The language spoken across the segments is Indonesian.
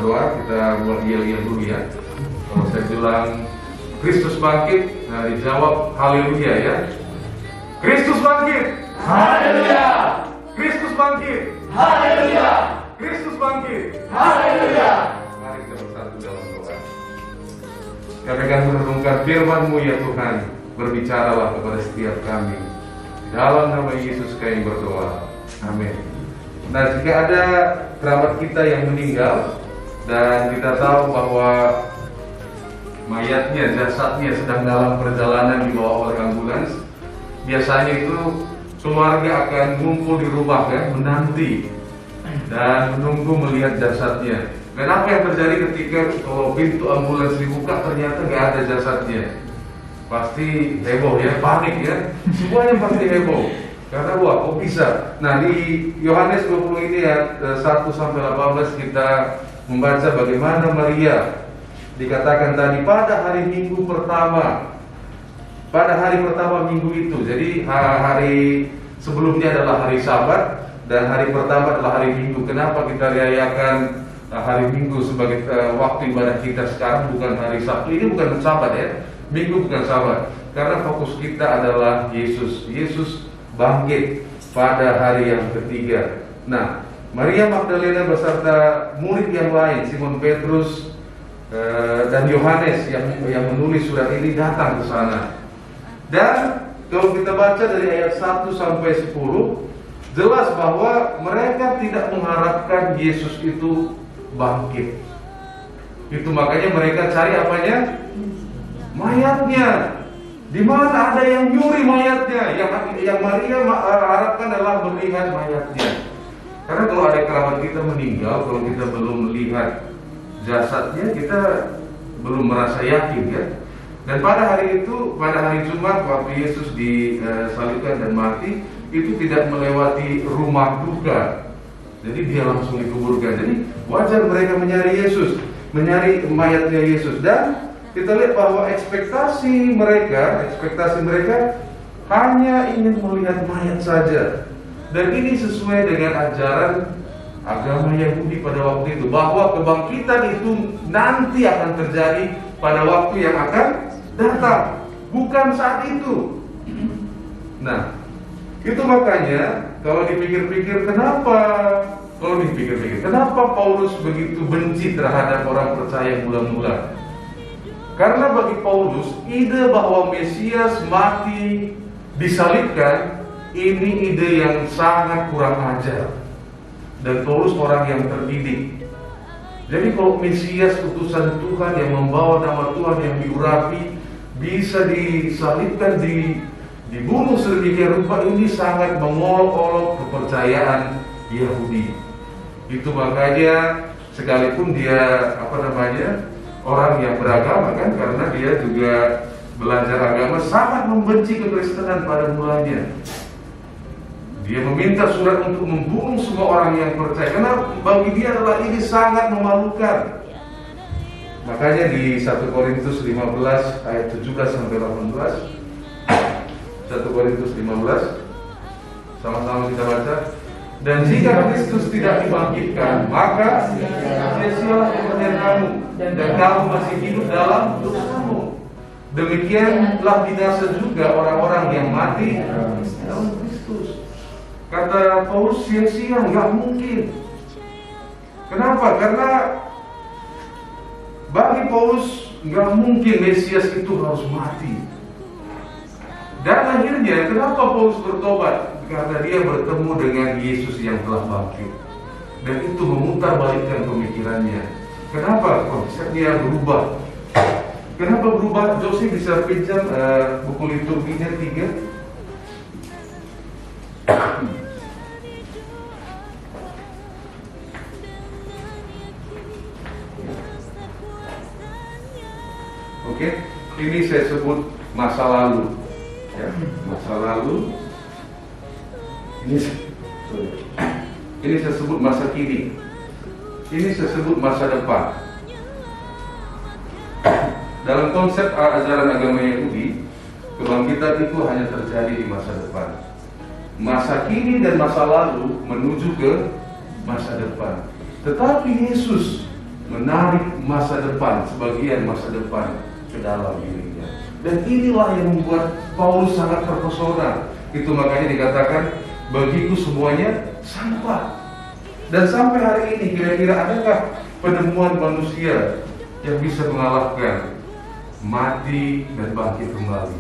berdoa, kita buat yel-yel dulu ya. Kalau saya bilang Kristus bangkit, nah dijawab haleluya ya. Kristus bangkit, Haleluya. Kristus bangkit, Haleluya. Kristus bangkit. Haleluya. Mari kita bersatu dalam doa. Kami akan merenungkan firman-Mu ya Tuhan. Berbicaralah kepada setiap kami. Dalam nama Yesus kami berdoa. Amin. Nah, jika ada kerabat kita yang meninggal dan kita tahu bahwa mayatnya, jasadnya sedang dalam perjalanan dibawa oleh ambulans, biasanya itu keluarga akan ngumpul di rumah ya, menanti dan menunggu melihat jasadnya. Dan apa yang terjadi ketika kalau pintu ambulans dibuka ternyata nggak ada jasadnya? Pasti heboh ya, panik ya, semuanya pasti heboh. Karena wah kok bisa. Nah di Yohanes 20 ini ya 1-18 kita membaca bagaimana Maria dikatakan tadi pada hari Minggu pertama. Pada hari pertama minggu itu. Jadi hari sebelumnya adalah hari Sabat dan hari pertama adalah hari Minggu. Kenapa kita rayakan hari Minggu sebagai waktu ibadah kita sekarang, bukan hari Sabtu? Ini bukan Sabat ya. Minggu bukan Sabat. Karena fokus kita adalah Yesus. Yesus bangkit pada hari yang ketiga. Nah, Maria Magdalena beserta murid yang lain, Simon Petrus dan Yohanes yang menulis surat ini datang ke sana. Dan kalau kita baca dari ayat 1 sampai 10, jelas bahwa mereka tidak mengharapkan Yesus itu bangkit. Itu makanya mereka cari apanya? Mayatnya. Di mana ada yang nyuri mayatnya? Yang Maria harapkan adalah melihat mayatnya. Karena kalau ada kerabat kita meninggal, kalau kita belum melihat jasadnya, kita belum merasa yakin ya. Dan pada hari itu, pada hari Jumat waktu Yesus disalibkan dan mati, itu tidak melewati rumah duka. Jadi dia langsung dikuburkan. Jadi wajar mereka mencari Yesus, mencari mayatnya Yesus. Dan kita lihat bahwa ekspektasi mereka hanya ingin melihat mayat saja. Dan ini sesuai dengan ajaran agama Yahudi pada waktu itu, bahwa kebangkitan itu nanti akan terjadi pada waktu yang akan datang, bukan saat itu. Nah, itu makanya kalau dipikir-pikir kenapa Paulus begitu benci terhadap orang percaya mula-mula? Karena bagi Paulus, ide bahwa Mesias mati disalibkan, ini ide yang sangat kurang ajar. Dan Paulus orang yang terdidik. Jadi kalau Mesias utusan Tuhan yang membawa nama Tuhan yang diurapi bisa disalibkan, dibunuh sedemikian rupa, ini sangat mengolok-olok kepercayaan Yahudi. Itu makanya sekalipun dia orang yang beragama kan, karena dia juga belajar agama, sangat membenci kekristenan pada mulanya. Dia meminta surat untuk membunuh semua orang yang percaya, karena bagi dia adalah ini sangat memalukan. Makanya di 1 Korintus 15 ayat 17 sampai 18, 1 Korintus 15, sama-sama kita baca. Dan jika Kristus tidak dibangkitkan, maka sia-sialah iman kamu, dan kamu masih hidup dalam dosamu. Demikianlah binasa juga orang-orang yang mati dalam Kristus. Kata Paulus, sia-sia, nggak mungkin. Kenapa? Karena bagi Paulus nggak mungkin Mesias itu harus mati. Dan akhirnya kenapa Paulus bertobat? Karena dia bertemu dengan Yesus yang telah bangkit. Dan itu memutarbalikkan pemikirannya. Kenapa konsep dia berubah? Kenapa berubah? Josie bisa pinjam buku liturginya 3. Oke, ini saya sebut masa lalu. Ya, masa lalu. Ini saya sebut masa kini. Ini saya sebut masa depan. Dalam konsep ajaran agama Yahudi, kebangkitan itu hanya terjadi di masa depan. Masa kini dan masa lalu menuju ke masa depan. Tetapi Yesus menarik masa depan, sebagian masa depan ke dalam dirinya. Dan inilah yang membuat Paulus sangat terpesona. Itu makanya dikatakan, bagiku semuanya sampah. Dan sampai hari ini kira-kira adakah penemuan manusia yang bisa mengalahkan mati dan bangkit kembali?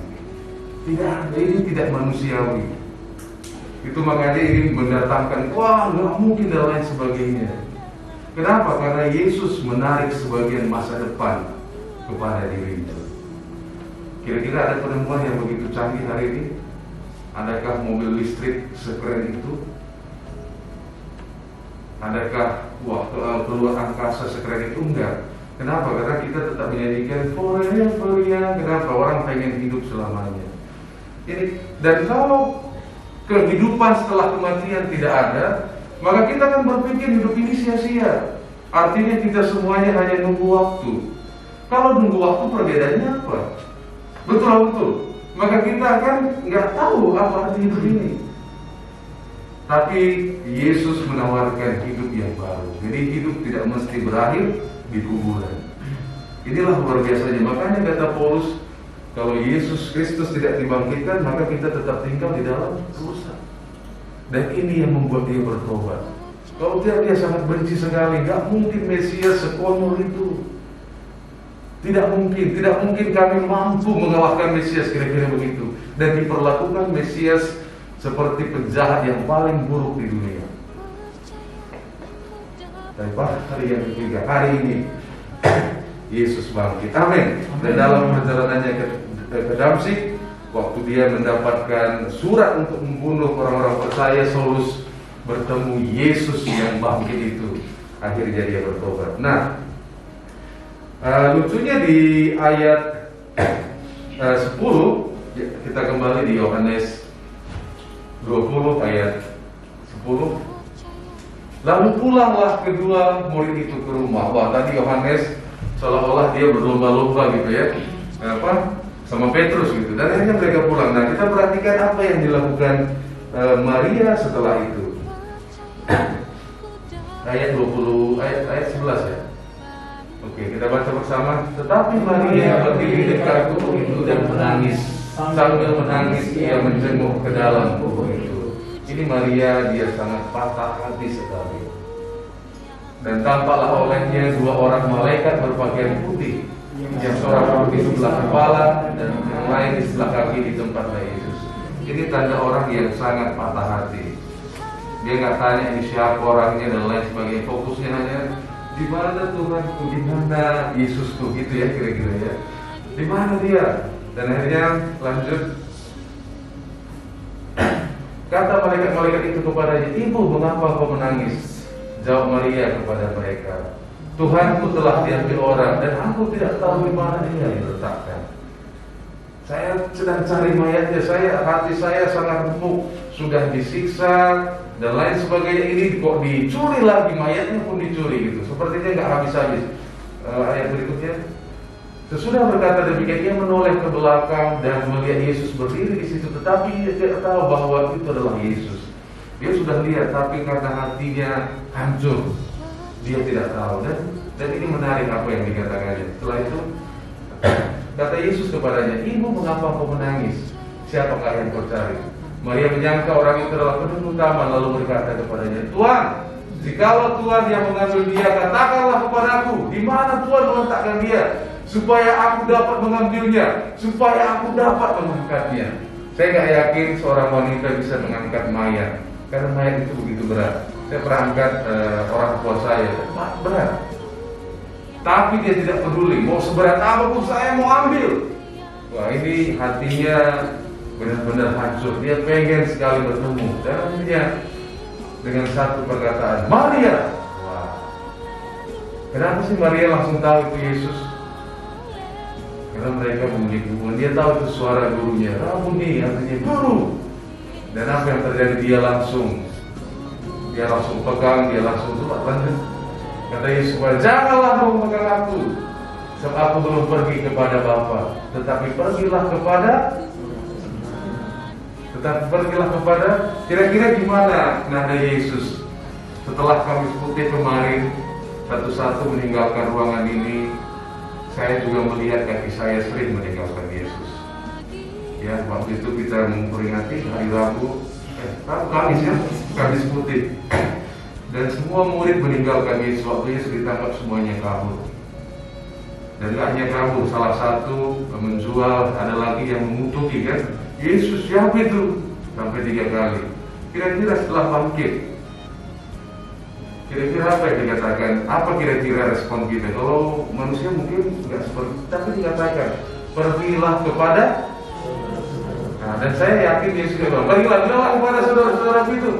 Tidak ada, ini tidak manusiawi. Itu makanya ini mendatangkan, wah nggak mungkin dan lain sebagainya. Kenapa? Karena Yesus menarik sebagian masa depan kepada dirinya. Kira-kira ada penemuan yang begitu canggih hari ini? Adakah mobil listrik sekeren itu? Adakah keluar angkasa sekeren itu? Enggak. Kenapa? Karena kita tetap menyanyikan forever ya. Kenapa? Orang pengen hidup selamanya. Dan kalau kehidupan setelah kematian tidak ada, maka kita akan berpikir hidup ini sia-sia. Artinya kita semuanya hanya nunggu waktu. Kalau nunggu waktu perbedaannya apa? Betul. Maka kita akan nggak tahu apa arti hidup ini. Tapi Yesus menawarkan hidup yang baru. Jadi hidup tidak mesti berakhir di kuburan. Inilah luar biasanya. Makanya kata Paulus, kalau Yesus Kristus tidak dibangkitkan, maka kita tetap tinggal di dalam dosa. Dan ini yang membuat dia bertobat. Kalau tidak, dia sangat benci sekali. Gak mungkin Mesias sekonyol itu. Tidak mungkin kami mampu mengalahkan Mesias, kira-kira begitu. Dan diperlakukan Mesias seperti penjahat yang paling buruk di dunia. Dan pada hari yang ketiga, hari ini Yesus bangkit. Amin. Dan dalam perjalanannya ke Damsyik, waktu dia mendapatkan surat untuk membunuh orang-orang percaya, Saulus bertemu Yesus yang bangkit itu. Akhirnya dia bertobat. Nah, lucunya di ayat 10, kita kembali di Yohanes 20 ayat 10. Lalu pulanglah kedua murid itu ke rumah. Wah, tadi Yohanes seolah-olah dia berlomba-lomba gitu ya, sama Petrus gitu. Dan akhirnya mereka pulang. Nah, kita perhatikan apa yang dilakukan Maria setelah itu. Ayat 20, ayat 11 ya. Oke, kita baca bersama. Tetapi Maria berdiri dekat kubur itu dan menangis. Sambil menangis ia menjenguk ke dalam kubur itu. Ini Maria, dia sangat patah hati sekali. Dan tampaklah olehnya dua orang malaikat berpakaian putih, yang seorang di sebelah kepala dan yang lain di sebelah kaki di tempatnya Yesus. Ini tanda orang yang sangat patah hati. Dia nggak tanya ini siapa orangnya dan lain sebagainya. Fokusnya hanya di mana Tuhanku, di mana Yesusku, gitu ya kira-kira ya. Di mana dia? Dan akhirnya lanjut. Kata malaikat-malaikat itu kepadanya, "Ibu, mengapa kau menangis?" Jawab Maria kepada mereka, "Tuhanku telah diambil orang dan aku tidak tahu di mana dia diletakkan. Saya sedang cari mayatnya, hati saya sangat remuk, sudah disiksa dan lain sebagainya. Ini kok dicuri lagi, mayatnya pun dicuri gitu. Sepertinya nggak habis-habis." Ayat berikutnya. Sesudah berkata demikian, ia menoleh ke belakang dan melihat Yesus berdiri di situ, tetapi dia tidak tahu bahwa itu adalah Yesus. Dia sudah lihat, tapi karena hatinya hancur, dia tidak tahu. Dan ini menarik apa yang dikatakannya. Setelah itu, kata Yesus kepadanya, "Ibu, mengapa kau menangis? Siapakah yang kau cari?" Maria menyangka orang itu adalah penuntut taman, lalu berkata kepadanya, "Tuhan, jikalau Tuhan yang mengambil dia, katakanlah kepadaku, di mana Tuhan meletakkan dia, supaya aku dapat mengambilnya, supaya aku dapat mengangkatnya." Saya nggak yakin seorang wanita bisa mengangkat mayat, karena mayat itu begitu berat. Saya pernah angkat orang tua saya, berat. Tapi dia tidak peduli, mau seberat apapun saya mau ambil. Wah, ini hatinya benar-benar hancur. Dia pengen sekali bertemu. Dan akhirnya dengan satu perkataan, "Maria." Wah, kenapa sih Maria langsung tahu itu Yesus? Karena mereka memiliki hubungan. Dia tahu itu suara gurunya, "Rabuni," artinya guru. Dan apa yang terjadi? Dia langsung pegang, dia langsung coba lanjut. Kata Yesus, "Janganlah kamu pegang aku, sebab aku belum pergi kepada Bapa, tetapi pergilah kepada." Kira-kira gimana nada Yesus setelah Kamis Putih kemarin? satu-satu meninggalkan ruangan ini, saya juga melihat kaki saya sering meninggalkan Yesus. Ya, waktu itu kita memperingati hari Rabu, Kamis ya, Kamis Putih. Dan semua murid meninggalkan Yesus. Waktu Yesus ditangkap semuanya kabur. Dan gak hanya kabur, salah satu menjual, ada lagi yang mengutuki kan, Yesus siapa itu? Sampai 3 kali. Kira-kira setelah bangkit, kira-kira apa yang dikatakan? Apa kira-kira respon kita? Kalau manusia mungkin nggak seperti, tapi dikatakan pergilah kepada. Nah, dan saya yakin Yesus bilang, pergilah kepada saudara-saudara itu.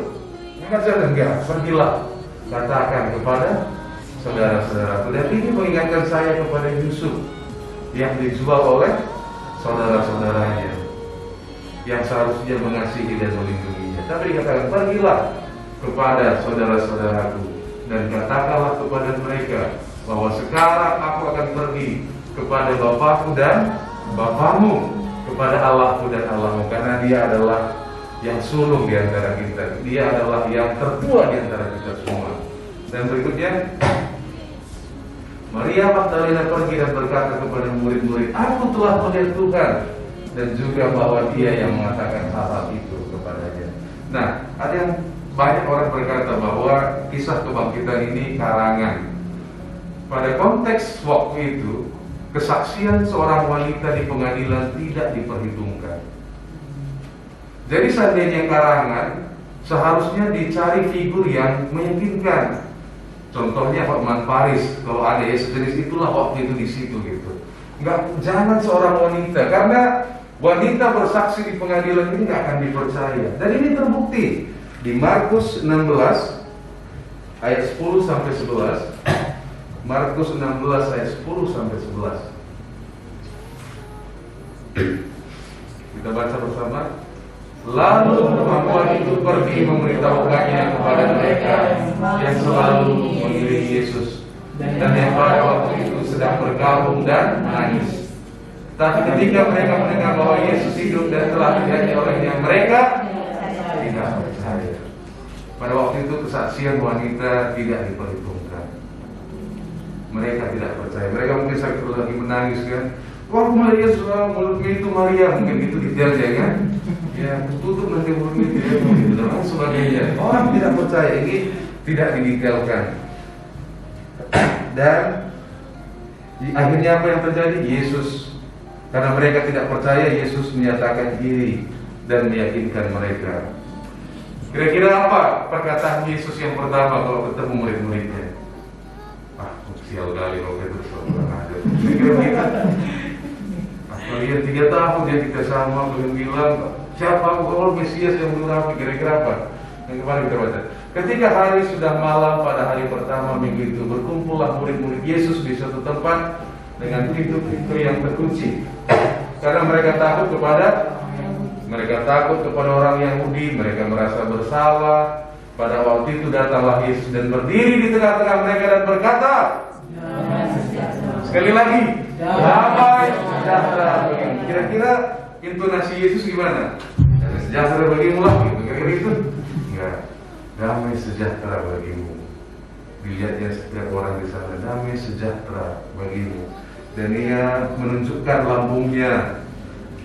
Enggak, pergilah katakan kepada saudara-saudaraku. Dan ini mengingatkan saya kepada Yusuf yang dijual oleh saudara-saudaranya, yang seharusnya mengasihi dan melindunginya. Tapi dikatakan, pergilah kepada saudara-saudaraku dan katakanlah kepada mereka bahwa sekarang aku akan pergi kepada Bapakku dan Bapakmu, kepada Allahku dan Allahmu, karena Dia adalah yang sulung di antara kita, Dia adalah yang tertua di antara kita semua. Dan berikutnya, Maria Magdalena pergi dan berkata kepada murid-murid, aku telah melihat Tuhan, dan juga bahwa Dia yang mengatakan hal itu kepadanya. Nah, ada yang banyak orang berkata bahwa kisah kebangkitan ini karangan. Pada konteks waktu itu, kesaksian seorang wanita di pengadilan tidak diperhitungkan. Jadi seandainya karangan, seharusnya dicari figur yang meyakinkan. Contohnya Hotman Paris, kalau ada ya sejenis itulah waktu itu di situ gitu. Jangan seorang wanita, karena wanita bersaksi di pengadilan ini nggak akan dipercaya. Dan ini terbukti di Markus 16 ayat 10 sampai 11. Markus 16 ayat 10 sampai 11. Kita baca bersama. Lalu perempuan itu pergi memberitahukannya kepada mereka yang selalu mengiringi Yesus dan yang pada waktu itu sedang bergabung dan menangis. Tapi ketika mereka mendengar bahwa Yesus hidup dan telah dilihat olehnya, mereka tidak percaya. Pada waktu itu kesaksian wanita tidak diperhitungkan. Mereka tidak percaya. Mereka mungkin sakit lagi menangis kan. Wah, Maria sudah mulutnya itu Maria, mungkin itu detailnya kan. Ya, tutup nanti mulutnya dia begitu dan sebagainya. Orang tidak percaya, ini tidak didetailkan. Dan akhirnya apa yang terjadi? Yesus, karena mereka tidak percaya, Yesus menyatakan diri dan meyakinkan mereka. Kira-kira apa perkataan Yesus yang pertama kalau ketemu murid-muridnya? Sial kali kalau itu kurang ajar. Kira-kira begitu. Kalian 3 tahun dia kita sama, belum bilang siapa kalau Mesias yang menurut kira-kira apa? Yang kemarin kita baca. Ketika hari sudah malam pada hari pertama minggu itu, berkumpullah murid-murid Yesus di suatu tempat dengan pintu-pintu yang terkunci. Karena mereka takut kepada orang Yahudi, mereka merasa bersalah. Pada waktu itu datanglah Yesus dan berdiri di tengah-tengah mereka dan berkata, sekali lagi, damai sejahtera bagimu. Kira-kira intonasi Yesus gimana? Damai sejahtera bagimu lah, gitu. Kira-kira itu? Enggak. Damai sejahtera bagimu. Dilihatnya setiap orang di sana, damai sejahtera bagimu. Dan Ia menunjukkan lambungnya.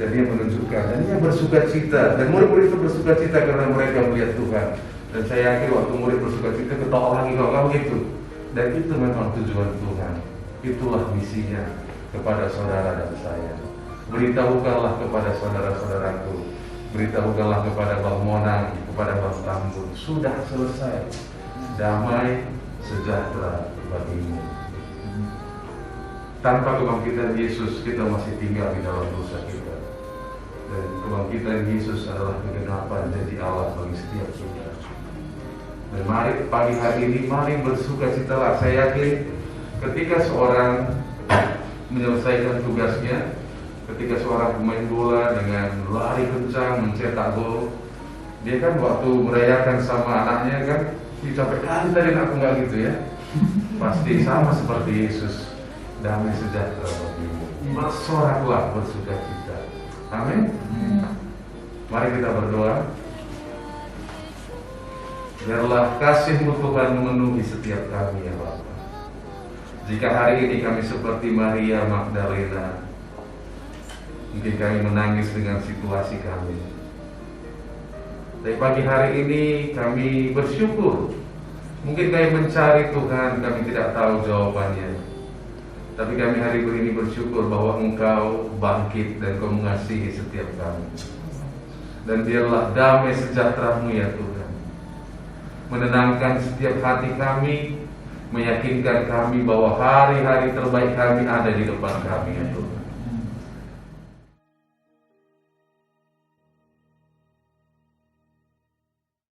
Dan Ia menunjukkan, dan Ia bersuka cita. Dan murid-murid itu bersuka cita karena mereka melihat Tuhan. Dan saya yakin waktu murid bersuka cita, ketawa lagi kalau gitu. Dan itu memang tujuan Tuhan. Itulah misinya kepada saudara dan saya. Beritahukanlah kepada saudara-saudaraku, beritahukanlah kepada Bang Monang, kepada Bang Tambun, sudah selesai. Damai sejahtera bagimu. Tanpa kebangkitan Yesus, kita masih tinggal di dalam dosa kita. Dan kebangkitan Yesus adalah kegenapan janji Allah bagi setiap kita. Dan mari pagi hari ini, mari bersukacitalah. Saya yakin ketika seorang menyelesaikan tugasnya, ketika seorang pemain bola dengan lari kencang mencetak gol, dia kan waktu merayakan sama anaknya kan, dicapai kali tadi aku nggak gitu ya. Pasti sama seperti Yesus, damai sejahtera bagimu. Bersoraklah, bersukacita. Amin. Mari kita berdoa. Biarlah kasih-Mu Tuhan memenuhi setiap kami ya Bapa. Jika hari ini kami seperti Maria Magdalena, mungkin kami menangis dengan situasi kami. Tapi pagi hari ini kami bersyukur. Mungkin kami mencari Tuhan, kami tidak tahu jawabannya. Tapi kami hari ini bersyukur bahwa Engkau bangkit dan Engkau mengasihi setiap kami. Dan biarlah damai sejahtera-Mu ya Tuhan menenangkan setiap hati kami, meyakinkan kami bahwa hari-hari terbaik kami ada di depan kami ya Tuhan.